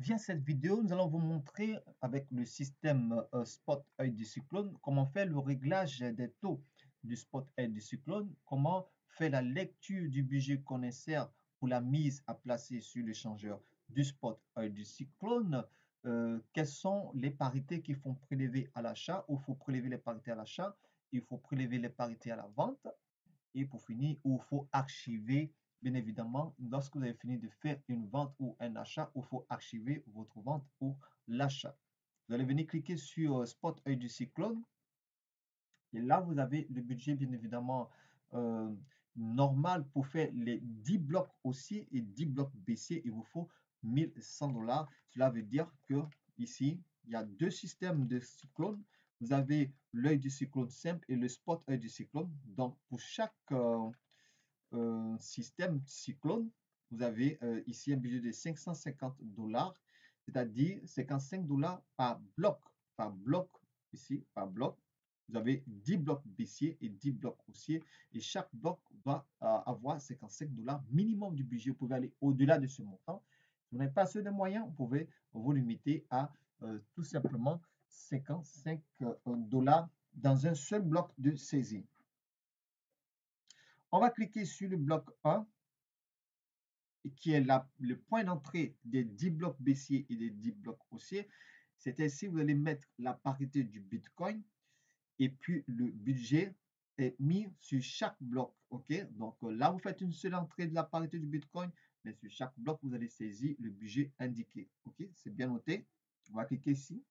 Via cette vidéo, nous allons vous montrer avec le système Spot œil du cyclone comment faire le réglage des taux du Spot œil du cyclone, comment faire la lecture du budget qu'on insère pour la mise à placer sur l'échangeur du Spot œil du cyclone, quelles sont les parités qu'il faut prélever à l'achat, où il faut prélever les parités à l'achat, il faut prélever les parités à la vente, et pour finir, il faut archiver, bien évidemment, lorsque vous avez fini de faire une vente ou un achat, il faut archiver votre vente ou l'achat. Vous allez venir cliquer sur Spot œil du cyclone. Et là, vous avez le budget, bien évidemment, euh, normal pour faire les 10 blocs haussiers et 10 blocs baissiers. Il vous faut 1100 $. Cela veut dire que ici, il y a deux systèmes de cyclone. Vous avez l'œil du cyclone simple et le spot œil du cyclone. Donc, pour chaque système cyclone, vous avez ici un budget de 550 $, c'est-à-dire 55 $ par bloc, ici, par bloc. Vous avez 10 blocs baissiers et 10 blocs haussiers, et chaque bloc doit avoir 55 $ minimum du budget. Vous pouvez aller au-delà de ce montant. Si vous n'avez pas assez de moyens, vous pouvez vous limiter à tout simplement 55 $ dans un seul bloc de saisie. On va cliquer sur le bloc 1, qui est le point d'entrée des 10 blocs baissiers et des 10 blocs haussiers. C'est ainsi vous allez mettre la parité du Bitcoin et puis le budget est mis sur chaque bloc. OK? Donc là, vous faites une seule entrée de la parité du Bitcoin, mais sur chaque bloc, vous allez saisir le budget indiqué. OK? C'est bien noté. On va cliquer ici.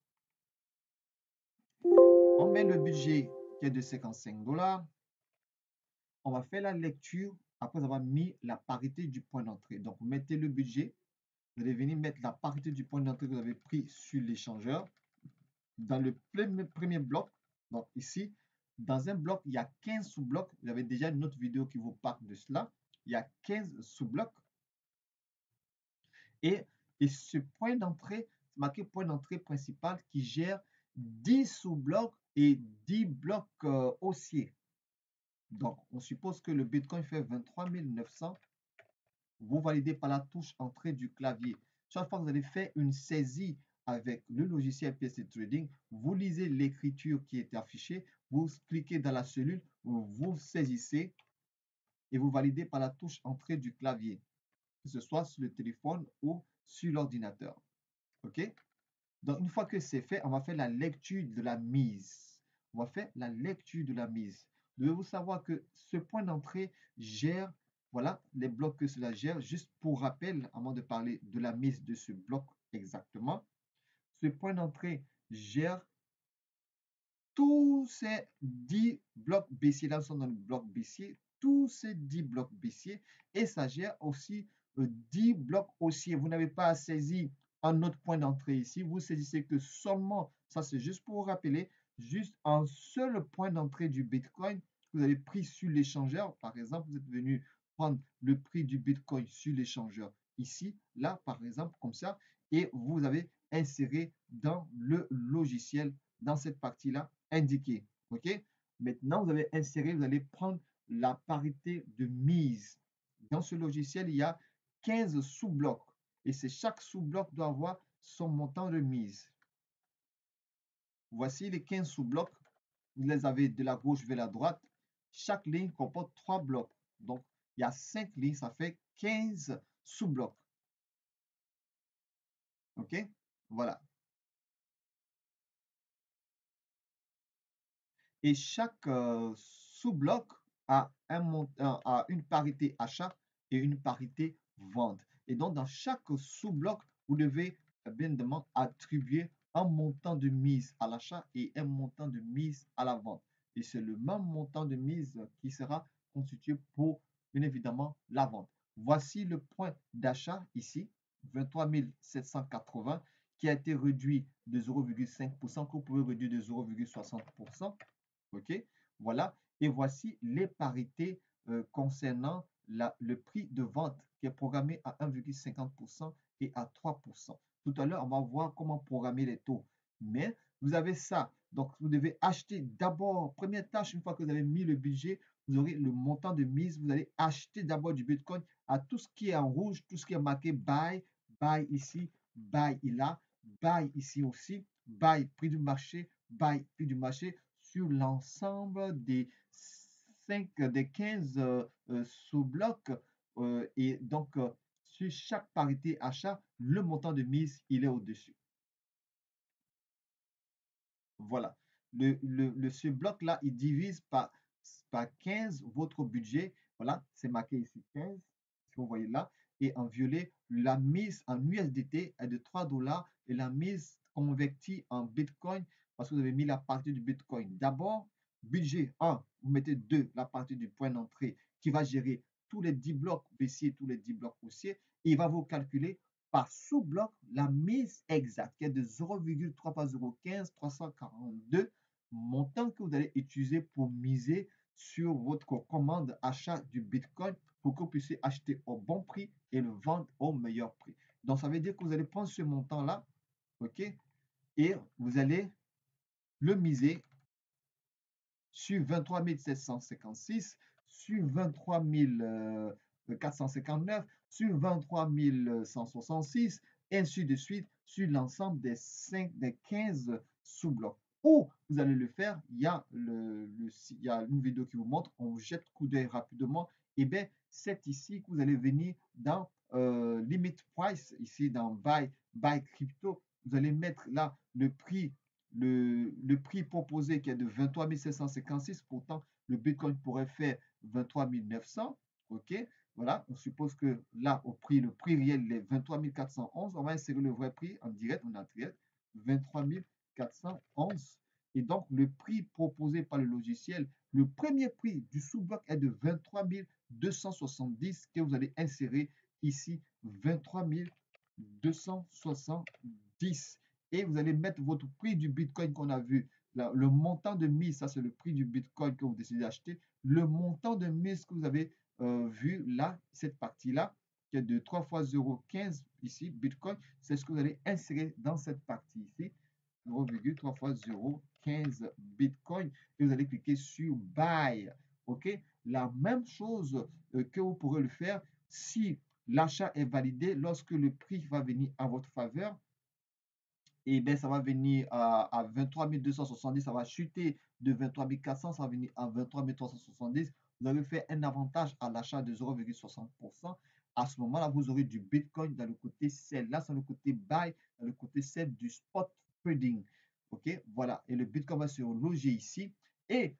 On met le budget qui est de 55 $. On va faire la lecture après avoir mis la parité du point d'entrée. Donc, vous mettez le budget. Vous allez venir mettre la parité du point d'entrée que vous avez pris sur l'échangeur dans le premier bloc. Donc ici, dans un bloc, il y a 15 sous-blocs. Vous avez déjà une autre vidéo qui vous parle de cela. Il y a 15 sous-blocs. Et ce point d'entrée, c'est marqué point d'entrée principal qui gère 10 sous-blocs et 10 blocs haussiers. Donc, on suppose que le Bitcoin fait 23 900. Vous validez par la touche entrée du clavier. Chaque fois que vous allez faire une saisie avec le logiciel PC Trading, vous lisez l'écriture qui est affichée, vous cliquez dans la cellule, vous saisissez et vous validez par la touche entrée du clavier, que ce soit sur le téléphone ou sur l'ordinateur. OK? Donc, une fois que c'est fait, on va faire la lecture de la mise. On va faire la lecture de la mise. Devez-vous savoir que ce point d'entrée gère, voilà, les blocs que cela gère. Juste pour rappel, avant de parler de la mise de ce bloc exactement, ce point d'entrée gère tous ces 10 blocs baissiers. Là, nous sommes dans le bloc baissier. Tous ces 10 blocs baissiers. Et ça gère aussi 10 blocs haussiers. Vous n'avez pas à saisir un autre point d'entrée ici. Vous saisissez que seulement, ça c'est juste pour vous rappeler, juste un seul point d'entrée du Bitcoin que vous avez pris sur l'échangeur. Par exemple, vous êtes venu prendre le prix du Bitcoin sur l'échangeur ici, là, par exemple, comme ça, et vous avez inséré dans le logiciel, dans cette partie-là, indiquée. OK? Maintenant, vous avez inséré, vous allez prendre la parité de mise. Dans ce logiciel, il y a 15 sous-blocs. Et chaque sous-bloc doit avoir son montant de mise. Voici les 15 sous-blocs. Vous les avez de la gauche vers la droite. Chaque ligne comporte 3 blocs. Donc, il y a 5 lignes, ça fait 15 sous-blocs. OK? Voilà. Et chaque sous-bloc a une parité achat et une parité vente. Et donc, dans chaque sous-bloc, vous devez bien évidemment attribuer un montant de mise à l'achat et un montant de mise à la vente. Et c'est le même montant de mise qui sera constitué pour, bien évidemment, la vente. Voici le point d'achat ici, 23 780, qui a été réduit de 0,5%, que vous pouvez réduire de 0,60%. OK? Voilà. Et voici les parités concernant le prix de vente qui est programmé à 1,50% et à 3%. Tout à l'heure, on va voir comment programmer les taux. Mais vous avez ça. Donc, vous devez acheter d'abord, première tâche, une fois que vous avez mis le budget, vous aurez le montant de mise. Vous allez acheter d'abord du Bitcoin à tout ce qui est en rouge, tout ce qui est marqué buy, buy ici. buy est là, buy ici aussi, buy prix du marché, buy prix du marché sur l'ensemble des 15 sous-blocs. Et donc, sur chaque parité achat, le montant de mise, il est au-dessus. Voilà. Ce bloc-là, il divise par 15 votre budget. Voilà, c'est marqué ici 15, si vous voyez là. Et en violet, la mise en USDT est de 3 dollars et la mise convertie en Bitcoin parce que vous avez mis la partie du Bitcoin. D'abord, budget 1, vous mettez 2, la partie du point d'entrée qui va gérer tous les 10 blocs baissiers, tous les 10 blocs haussiers. Et il va vous calculer par sous-bloc la mise exacte qui est de 0,3 par 0,15, 342, montant que vous allez utiliser pour miser sur votre commande achat du Bitcoin pour que vous puissiez acheter au bon prix et le vendre au meilleur prix. Donc, ça veut dire que vous allez prendre ce montant-là, OK, et vous allez le miser sur 23 756, sur 23 459, sur 23 166, ainsi de suite, sur l'ensemble des 15 sous-blocs. Où vous allez le faire, il y a une vidéo qui vous montre, on jette coup d'œil rapidement, et bien c'est ici que vous allez venir dans Limit Price, ici dans Buy Crypto, vous allez mettre là le prix proposé qui est de 23 756, pourtant le Bitcoin pourrait faire 23 900. OK, voilà, on suppose que là, le prix réel est 23 411. On va insérer le vrai prix en direct, on a direct 23 411. Et donc, le prix proposé par le logiciel, le premier prix du sous-bloc est de 23 270 que vous allez insérer ici, 23 270. Et vous allez mettre votre prix du Bitcoin qu'on a vu. Là, le montant de mise, ça c'est le prix du Bitcoin que vous décidez d'acheter. Le montant de mise que vous avez vu là, cette partie-là, qui est de 3 fois 0,15 ici, Bitcoin, c'est ce que vous allez insérer dans cette partie ici. 0,3 fois 0,15 Bitcoin. Et vous allez cliquer sur Buy. OK? La même chose que vous pourrez le faire si l'achat est validé lorsque le prix va venir à votre faveur. Et bien, ça va venir à 23 270, ça va chuter de 23 400, ça va venir à 23 370. Vous avez fait un avantage à l'achat de 0,60%. À ce moment-là, vous aurez du Bitcoin dans le côté sell. Là, c'est le côté buy, dans le côté sell du spot trading. OK, voilà. Et le Bitcoin va se loger ici. Et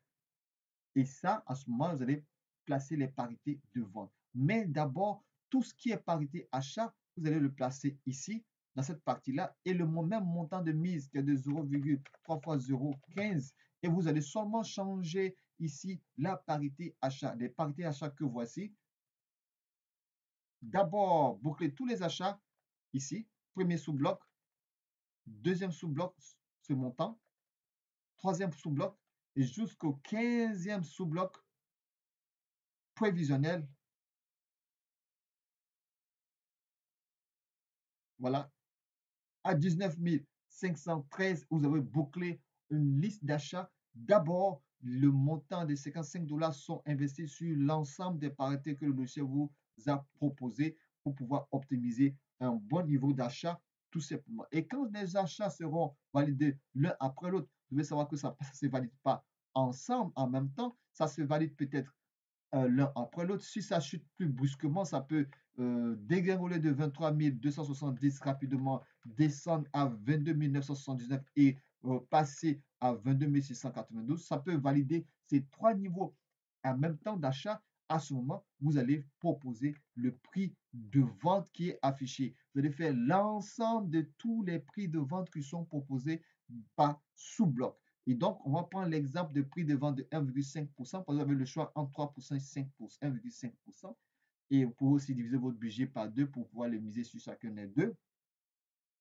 ça, à ce moment, vous allez placer les parités de vente. Mais d'abord, tout ce qui est parité achat, vous allez le placer ici, dans cette partie-là, et le même montant de mise qui est de 0,3 fois 0,15. Et vous allez seulement changer ici la parité achat. Les parités achats que voici. D'abord, boucler tous les achats ici. Premier sous-bloc. Deuxième sous-bloc, ce montant. Troisième sous-bloc. Et jusqu'au 15e sous-bloc prévisionnel. Voilà, à 19 513, vous avez bouclé une liste d'achats. D'abord, le montant de 55 dollars sont investis sur l'ensemble des parités que le logiciel vous a proposé pour pouvoir optimiser un bon niveau d'achat, tout simplement. Et quand les achats seront validés l'un après l'autre, vous devez savoir que ça ne se valide pas ensemble en même temps, ça se valide peut-être l'un après l'autre. Si ça chute plus brusquement, ça peut dégringoler de 23 270 rapidement, descendre à 22 979 et passer à 22 692. Ça peut valider ces trois niveaux en même temps d'achat. À ce moment, vous allez proposer le prix de vente qui est affiché. Vous allez faire l'ensemble de tous les prix de vente qui sont proposés par sous-bloc. Et donc, on va prendre l'exemple de prix de vente de 1,5%, parce que vous avez le choix entre 3% et 5%, 1,5%. Et vous pouvez aussi diviser votre budget par 2 pour pouvoir le miser sur chacun des deux.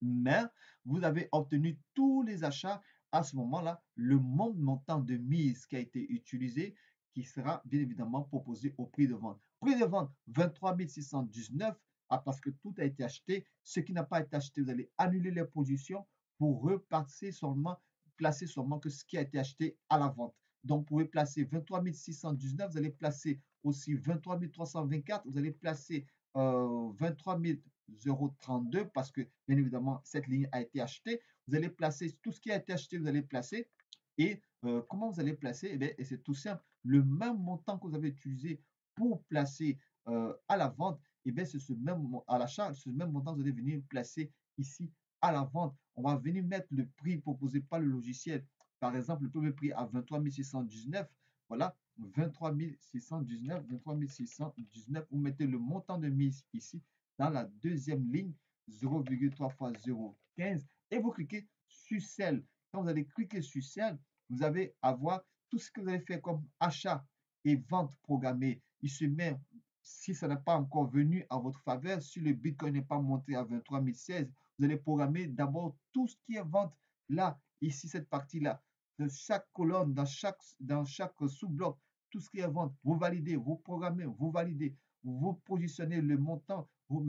Mais vous avez obtenu tous les achats. À ce moment-là, le montant de mise qui a été utilisé, qui sera bien évidemment proposé au prix de vente. Prix de vente 23 619, parce que tout a été acheté. Ce qui n'a pas été acheté, vous allez annuler les positions pour repartir seulement, placer seulement que ce qui a été acheté à la vente. Donc, vous pouvez placer 23 619, vous allez placer aussi 23 324, vous allez placer 23 0,32 parce que, bien évidemment, cette ligne a été achetée. Vous allez placer tout ce qui a été acheté, vous allez placer. Et comment vous allez placer? Eh bien, et c'est tout simple. Le même montant que vous avez utilisé pour placer à la vente, eh bien, c'est ce même à l'achat, ce même montant que vous allez venir placer ici à la vente. On va venir mettre le prix proposé par le logiciel. Par exemple, le premier prix à 23 619. Voilà, 23 619, 23 619. Vous mettez le montant de mise ici dans la deuxième ligne, 0,3 fois 0,15 et vous cliquez sur celle. Quand vous allez cliquer sur celle, vous allez avoir tout ce que vous allez faire comme achat et vente programmée. Il se met, si ça n'a pas encore venu en votre faveur, si le Bitcoin n'est pas monté à 23 016, vous allez programmer d'abord tout ce qui est vente là, ici, cette partie-là. De chaque colonne, dans chaque sous-bloc, tout ce qui est vente, vous validez, vous programmez, vous validez, vous positionnez le montant, vous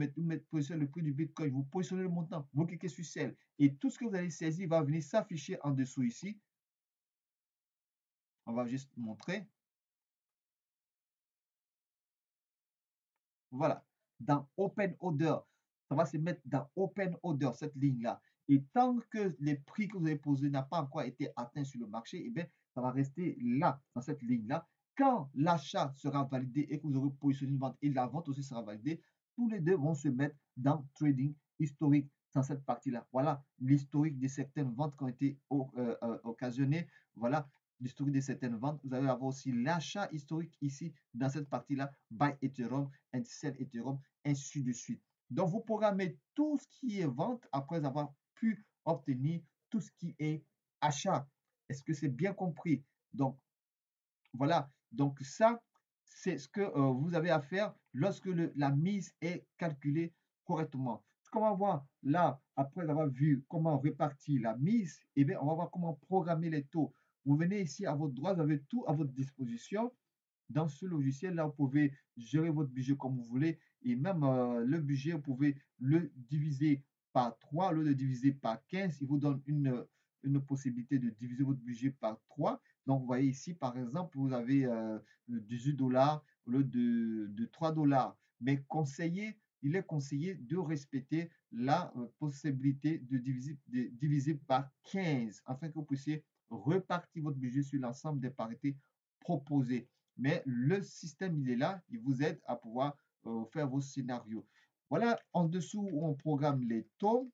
positionnez le prix du Bitcoin, vous positionnez le montant, vous cliquez sur celle et tout ce que vous allez saisir va venir s'afficher en dessous ici. On va juste montrer. Voilà, dans Open Order, ça va se mettre dans Open Order, cette ligne-là. Et tant que les prix que vous avez posés n'ont pas encore été atteints sur le marché, eh bien, ça va rester là, dans cette ligne-là. Quand l'achat sera validé et que vous aurez positionné une vente et la vente aussi sera validée, tous les deux vont se mettre dans Trading historique, dans cette partie-là. Voilà l'historique de certaines ventes qui ont été occasionnées. Voilà l'historique de certaines ventes. Vous allez avoir aussi l'achat historique ici, dans cette partie-là, by Ethereum, and sell Ethereum, ainsi de suite. Donc, vous programmez tout ce qui est vente après avoir pu obtenir tout ce qui est achat. Est-ce que c'est bien compris? Donc, voilà. Donc, ça, c'est ce que vous avez à faire lorsque la mise est calculée correctement. Ce qu'on va voir là, après avoir vu comment répartir la mise, eh bien, on va voir comment programmer les taux. Vous venez ici à votre droite, vous avez tout à votre disposition. Dans ce logiciel-là, vous pouvez gérer votre budget comme vous voulez et même le budget, vous pouvez le diviser par 3 au lieu de diviser par 15. Il vous donne une possibilité de diviser votre budget par 3. Donc, vous voyez ici, par exemple, vous avez 18 dollars au lieu de 3 dollars. Mais il est conseillé de respecter la possibilité de diviser par 15 afin que vous puissiez repartir votre budget sur l'ensemble des parités proposées. Mais le système, il est là, il vous aide à pouvoir faire vos scénarios. Voilà en dessous où on programme les taux.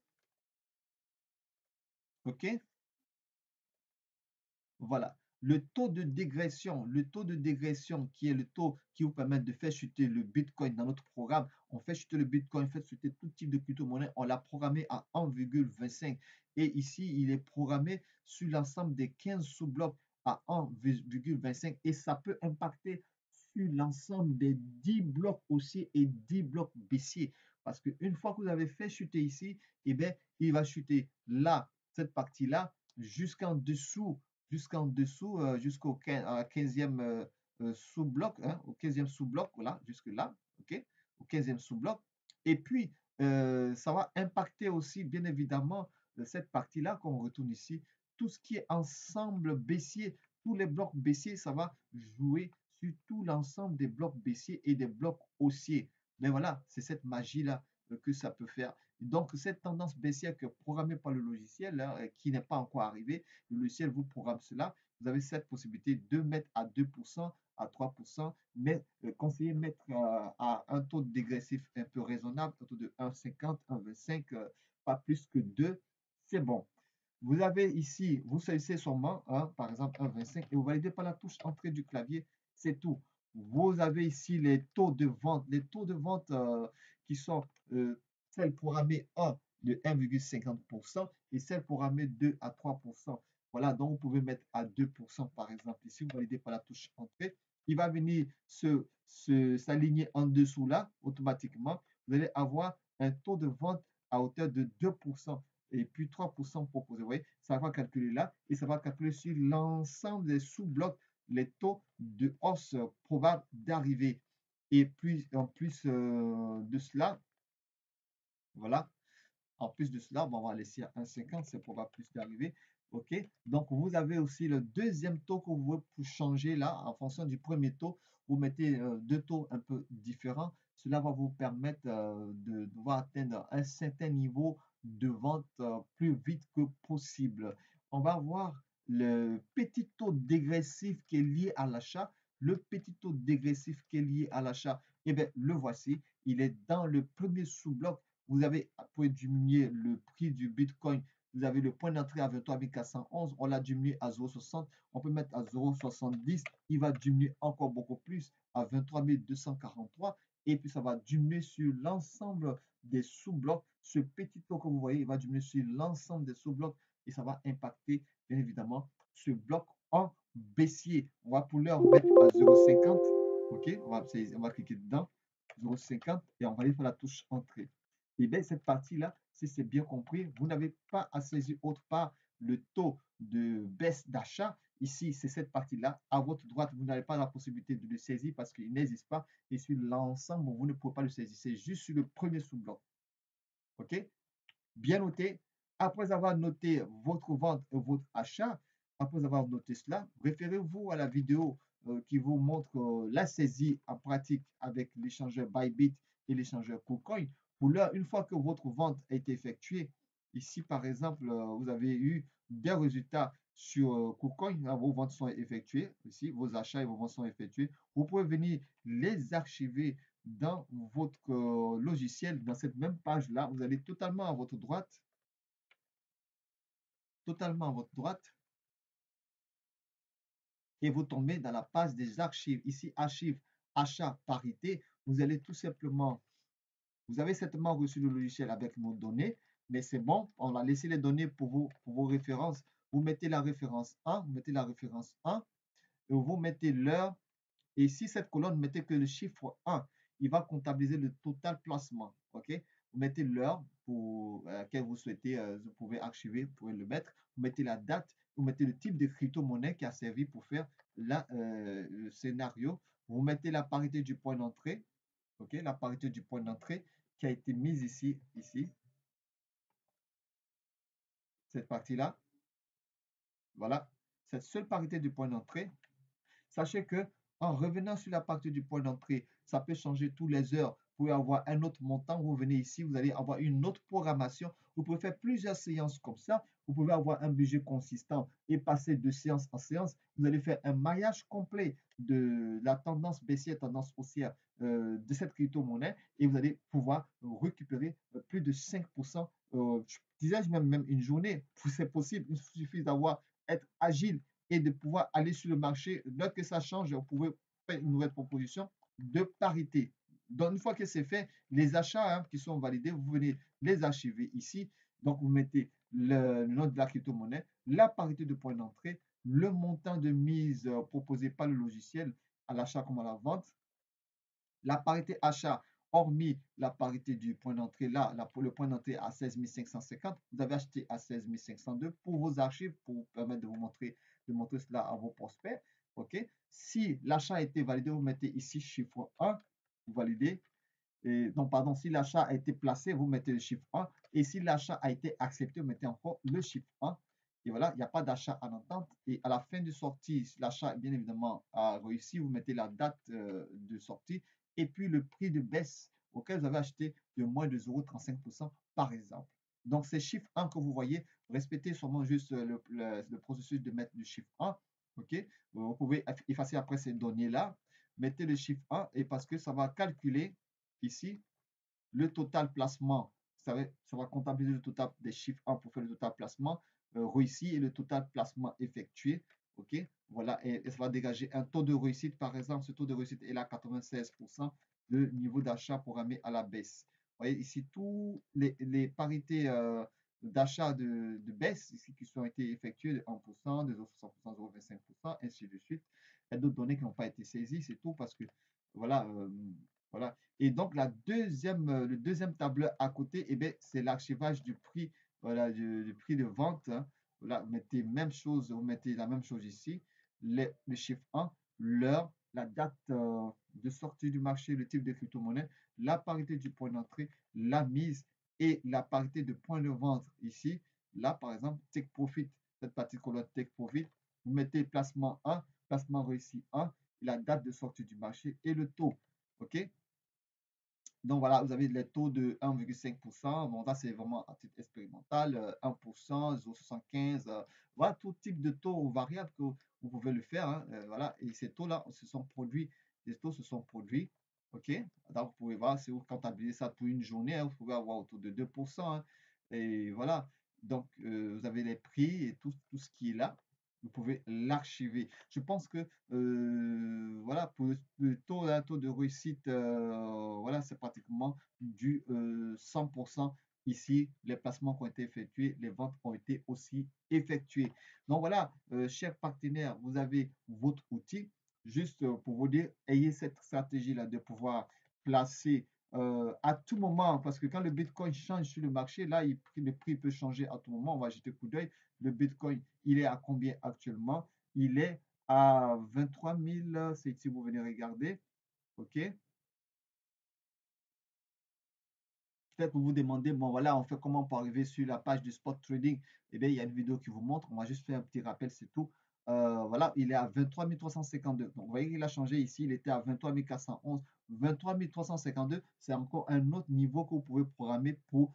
OK? Voilà. Le taux de dégression qui est le taux qui vous permet de faire chuter le Bitcoin dans notre programme. On fait chuter le Bitcoin, on fait chuter tout type de crypto-monnaie. On l'a programmé à 1,25. Et ici, il est programmé sur l'ensemble des 15 sous-blocs à 1,25. Et ça peut impacter sur l'ensemble des 10 blocs haussiers et 10 blocs baissiers. Parce qu'une fois que vous avez fait chuter ici, eh bien, il va chuter là, cette partie-là, jusqu'en dessous, jusqu'au 15e sous-bloc, hein, au 15e sous-bloc, voilà, jusque là, ok, au 15e sous-bloc. Et puis, ça va impacter aussi, bien évidemment, cette partie-là, qu'on retourne ici, tout ce qui est ensemble baissier, tous les blocs baissiers, ça va jouer sur tout l'ensemble des blocs baissiers et des blocs haussiers. Mais voilà, c'est cette magie-là que ça peut faire. Donc, cette tendance baissière que programmée par le logiciel, hein, qui n'est pas encore arrivée, le logiciel vous programme cela. Vous avez cette possibilité de mettre à 2%, à 3%, mais conseillez mettre à un taux dégressif un peu raisonnable, un taux de 1,50, 1,25, pas plus que 2, c'est bon. Vous avez ici, vous choisissez sûrement, hein, par exemple 1,25 et vous validez par la touche entrée du clavier, c'est tout. Vous avez ici les taux de vente, qui sont celles programmées 1 de 1,50% et celles programmées 2 à 3%. Voilà, donc vous pouvez mettre à 2% par exemple. Ici, vous validez par la touche entrée. Il va venir s'aligner en dessous là, automatiquement. Vous allez avoir un taux de vente à hauteur de 2% et puis 3% proposés. Vous voyez, ça va calculer là et ça va calculer sur l'ensemble des sous-blocs les taux de hausse probables d'arrivée. Et puis, en plus de cela, voilà, en plus de cela, bon, on va laisser à 1,50, c'est probable plus d'arriver. OK? Donc, vous avez aussi le deuxième taux que vous pouvez changer là, en fonction du premier taux. Vous mettez deux taux un peu différents Cela va vous permettre de devoir atteindre un certain niveau de vente plus vite que possible. On va voir le petit taux dégressif qui est lié à l'achat. Le petit taux dégressif qui est lié à l'achat, eh bien, le voici. Il est dans le premier sous-bloc. Vous avez, pour diminuer le prix du Bitcoin, vous avez le point d'entrée à 23 411. On l'a diminué à 0,60. On peut mettre à 0,70. Il va diminuer encore beaucoup plus à 23 243. Et puis, ça va diminuer sur l'ensemble des sous-blocs. Ce petit taux que vous voyez, il va diminuer sur l'ensemble des sous-blocs et ça va impacter, bien évidemment, ce bloc en baissier. On va pouvoir mettre à 0,50. OK, on va cliquer dedans, 0,50 et on va aller faire la touche entrée. Et bien, cette partie-là, si c'est bien compris, vous n'avez pas à saisir autre part le taux de baisse d'achat. Ici, c'est cette partie-là. À votre droite, vous n'avez pas la possibilité de le saisir parce qu'il n'existe pas. Et sur l'ensemble, vous ne pouvez pas le saisir. C'est juste sur le premier sous-bloc. OK? Bien noté. Après avoir noté votre vente et votre achat, après avoir noté cela, référez-vous à la vidéo qui vous montre la saisie en pratique avec l'échangeur Bybit et l'échangeur KuCoin. Pour là, une fois que votre vente a été effectuée, ici par exemple, vous avez eu des résultats sur KuCoin, vos ventes sont effectuées, ici vos achats et vos ventes sont effectués. Vous pouvez venir les archiver dans votre logiciel, dans cette même page-là. Vous allez totalement à votre droite, et vous tombez dans la page des archives. Ici, archives, achat, parité. Vous allez tout simplement, vous avez certainement reçu le logiciel avec nos données, mais c'est bon, on a laissé les données pour vos références. Vous mettez la référence 1, vous mettez la référence 1, et vous mettez l'heure. Et si cette colonne, mettez que le chiffre 1, il va comptabiliser le total placement. OK? Vous mettez l'heure pour laquelle vous souhaitez, vous pouvez archiver, vous pouvez le mettre. Vous mettez la date, vous mettez le type de crypto-monnaie qui a servi pour faire le scénario. Vous mettez la parité du point d'entrée. OK? La parité du point d'entrée qui a été mise ici, cette partie-là. Voilà. Cette seule parité du point d'entrée. Sachez que en revenant sur la partie du point d'entrée, ça peut changer tous les heures. Vous pouvez avoir un autre montant. Vous venez ici, vous allez avoir une autre programmation. Vous pouvez faire plusieurs séances comme ça. Vous pouvez avoir un budget consistant et passer de séance en séance. Vous allez faire un maillage complet de la tendance baissière, tendance haussière de cette crypto-monnaie et vous allez pouvoir récupérer plus de 5%. Je disais même une journée, c'est possible. Il suffit d'avoir être agile et de pouvoir aller sur le marché. Dès que ça change, vous pouvez faire une nouvelle proposition de parité. Donc, une fois que c'est fait, les achats qui sont validés, vous venez les archiver ici. Donc, vous mettez le nom de la crypto-monnaie, la parité de point d'entrée, le montant de mise proposé par le logiciel à l'achat comme à la vente, la parité achat, hormis la parité du point d'entrée, là, pour le point d'entrée à 16 550, vous avez acheté à 16 502 pour vos archives, pour vous permettre de montrer cela à vos prospects. OK? Si l'achat a été validé, vous mettez ici chiffre 1, vous validez. Et, non, pardon, si l'achat a été placé, vous mettez le chiffre 1. Et si l'achat a été accepté, vous mettez encore le chiffre 1. Et voilà, il n'y a pas d'achat en entente. Et à la fin de sortie, si l'achat, bien évidemment, a réussi, vous mettez la date de sortie et puis le prix de baisse auquel vous avez acheté de moins de 0,35% par exemple. Donc, ces chiffres 1 que vous voyez, respectez seulement juste le processus de mettre le chiffre 1. OK? Vous pouvez effacer après ces données-là. Mettez le chiffre 1 et parce que ça va calculer ici le total placement. Ça va comptabiliser le total des chiffres 1 pour faire le total placement réussi et le total placement effectué. OK? Voilà, et ça va dégager un taux de réussite. Par exemple, ce taux de réussite est là 96% de niveau d'achat programmé à la baisse. Vous voyez ici tous les parités d'achat de baisse ici qui sont été effectuées de 1%, de 0,60%, 0,25%, ainsi de suite. Il y a d'autres données qui n'ont pas été saisies, c'est tout parce que voilà, voilà. Et donc, le deuxième tableau à côté, eh bien, c'est l'archivage du prix, voilà, du prix de vente. Hein. Voilà, vous mettez même chose, vous mettez la même chose ici, le chiffre 1, l'heure, la date de sortie du marché, le type de crypto-monnaie, la parité du point d'entrée, la mise et la parité de point de vente ici. Là, par exemple, take profit, cette partie colonne take profit, vous mettez placement 1, placement réussi 1, la date de sortie du marché et le taux. OK? Donc voilà, vous avez les taux de 1,5%. Bon, ça, c'est vraiment à titre expérimental. 1%, 0,75. Voilà, tout type de taux variables que vous pouvez le faire, hein. Voilà, et ces taux-là se sont produits, les taux se sont produits. OK? Donc, vous pouvez voir, si vous comptabilisez ça pour une journée, hein, vous pouvez avoir autour de 2%, hein. Et voilà. Donc, vous avez les prix et tout ce qui est là. Vous pouvez l'archiver. Je pense que voilà, pour le taux, là, taux de réussite, voilà, c'est pratiquement du 100% ici. Les placements qui ont été effectués, les ventes ont été aussi effectuées. Donc voilà, chers partenaires, vous avez votre outil. Juste pour vous dire, ayez cette stratégie-là de pouvoir placer à tout moment, parce que quand le Bitcoin change sur le marché, là, le prix peut changer à tout moment. On va jeter un coup d'œil. Le Bitcoin, il est à combien actuellement? Il est à 23 000, c'est si vous venez regarder. OK? Peut-être vous vous demandez, bon voilà, on fait comment pour arriver sur la page du spot trading? Eh bien, il y a une vidéo qui vous montre. On va juste faire un petit rappel, c'est tout. Voilà, il est à 23 352. Donc, vous voyez qu'il a changé ici. Il était à 23 411. 23 352, c'est encore un autre niveau que vous pouvez programmer pour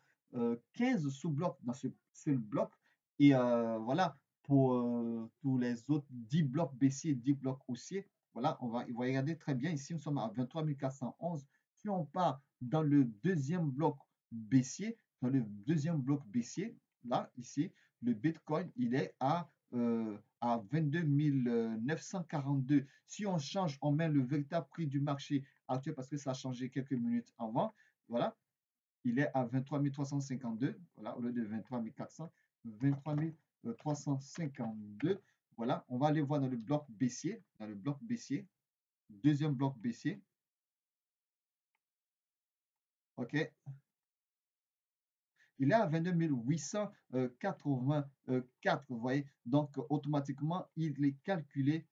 15 sous-blocs dans ce seul bloc. Et voilà, pour tous les autres 10 blocs baissiers, 10 blocs haussiers. Voilà, il va regarder très bien. Ici, nous sommes à 23 411. Si on part dans le deuxième bloc baissier, dans le deuxième bloc baissier, là, ici, le Bitcoin, il est à 22 942. Si on change, on met le véritable prix du marché actuel, parce que ça a changé quelques minutes avant, voilà, il est à 23 352, voilà, au lieu de 23 400, 23 352. Voilà, on va aller voir dans le bloc baissier, deuxième bloc baissier, OK, il est à 22 884, vous voyez. Donc, automatiquement, il est calculé.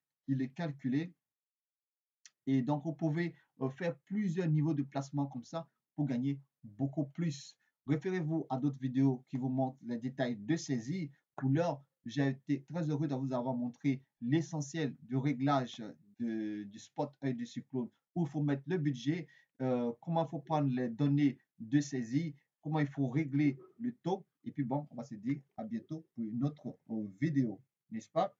Et donc, vous pouvez faire plusieurs niveaux de placement comme ça pour gagner beaucoup plus. Référez-vous à d'autres vidéos qui vous montrent les détails de saisie. Pour l'heure, j'ai été très heureux de vous avoir montré l'essentiel du réglage du spot œil du cyclone, où il faut mettre le budget, comment il faut prendre les données de saisie, comment il faut régler le taux. Et puis bon, on va se dire à bientôt pour une autre vidéo, n'est-ce pas?